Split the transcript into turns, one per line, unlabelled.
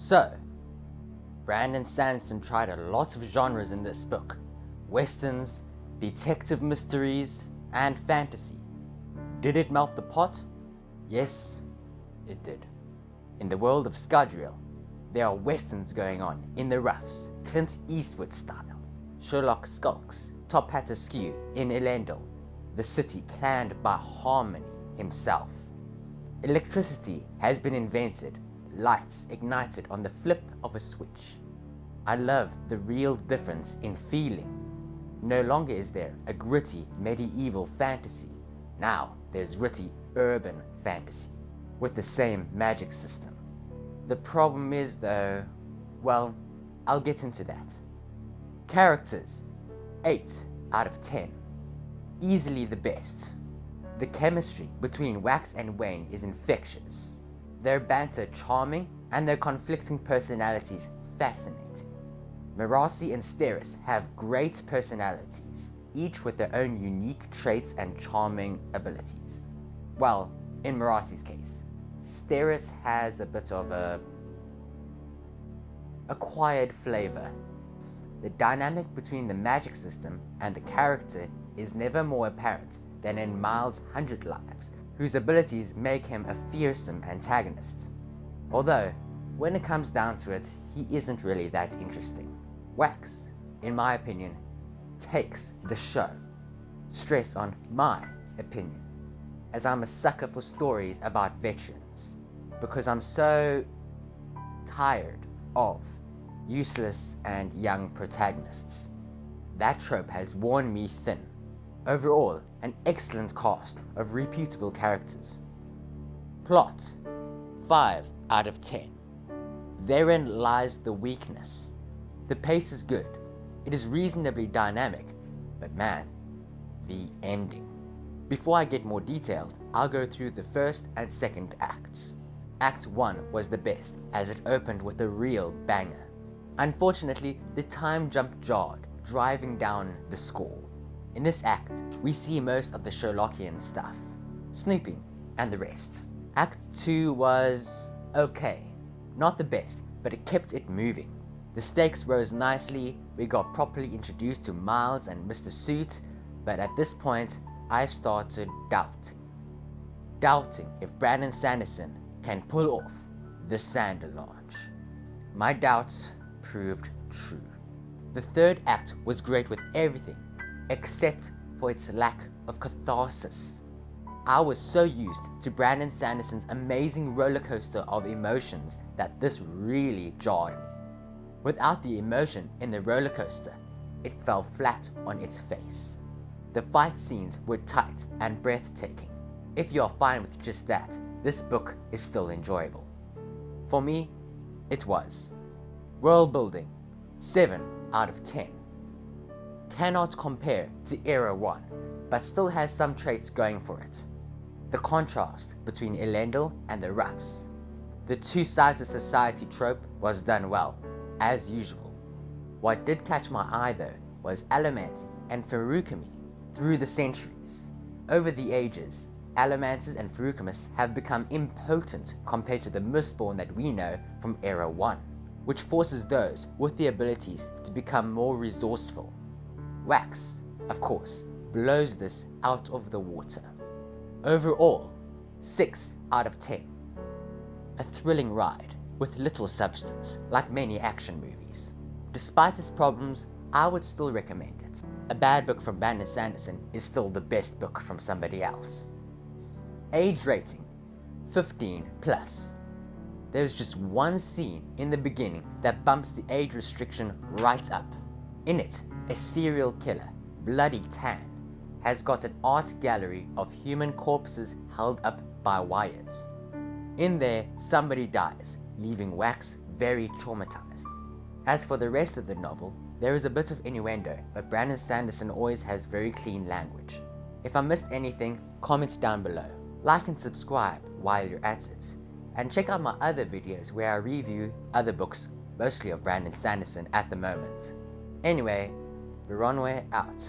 So, Brandon Sanderson tried a lot of genres in this book: westerns, detective mysteries, and fantasy. Did it melt the pot? Yes, it did. In the world of Scudrial, there are westerns going on in the roughs, Clint Eastwood style. Sherlock skulks, top hat askew in Elendil, the city planned by Harmony himself. Electricity has been invented, lights ignited on the flip of a switch. I love the real difference in feeling. No longer is there a gritty medieval fantasy. Now there's gritty urban fantasy with the same magic system. The problem is though, well, I'll get into that. Characters, 8 out of 10. Easily the best. The chemistry between Wax and Wayne is infectious. Their banter charming and their conflicting personalities fascinating. Marasi and Steris have great personalities, each with their own unique traits and charming abilities. Well, in Marasi's case, Steris has a bit of a acquired flavor. The dynamic between the magic system and the character is never more apparent than in Miles' 100 Lives, whose abilities make him a fearsome antagonist. Although, when it comes down to it, he isn't really that interesting. Wax, in my opinion, takes the show. Stress on my opinion, as I'm a sucker for stories about veterans, because I'm so tired of useless and young protagonists. That trope has worn me thin. Overall, an excellent cast of reputable characters. Plot, 5 out of 10. Therein lies the weakness. The pace is good, it is reasonably dynamic, but man, the ending. Before I get more detailed, I'll go through the first and second acts. Act 1 was the best, as it opened with a real banger. Unfortunately, the time jump jarred, driving down the score. In this act, we see most of the Sherlockian stuff, snooping and the rest. Act 2 was okay. Not the best, but it kept it moving. The stakes rose nicely, we got properly introduced to Miles and Mr. Suit, but at this point, I started doubting if Brandon Sanderson can pull off the Sando launch. My doubts proved true. The third act was great with everything, except for its lack of catharsis. I was so used to Brandon Sanderson's amazing roller coaster of emotions that this really jarred me. Without the emotion in the roller coaster, it fell flat on its face. The fight scenes were tight and breathtaking. If you're fine with just that, this book is still enjoyable. For me, it was. World building, 7 out of 10. Cannot compare to Era 1, but still has some traits going for it. The contrast between Elendil and the roughs. The two sides of society trope was done well, as usual. What did catch my eye though was Allomancy and Feruchemy through the centuries. Over the ages, Allomancers and Feruchemists have become impotent compared to the Mistborn that we know from Era 1, which forces those with the abilities to become more resourceful. Wax, of course, blows this out of the water. Overall, 6 out of 10. A thrilling ride with little substance, like many action movies. Despite its problems, I would still recommend it. A bad book from Brandon Sanderson is still the best book from somebody else. Age rating, 15 plus. There's just one scene in the beginning that bumps the age restriction right up. In it, a serial killer, Bloody Tan, has got an art gallery of human corpses held up by wires. In there, somebody dies, leaving Wax very traumatized. As for the rest of the novel, there is a bit of innuendo, but Brandon Sanderson always has very clean language. If I missed anything, comment down below. Like and subscribe while you're at it. And check out my other videos where I review other books, mostly of Brandon Sanderson at the moment. Anyway, Veronwë out.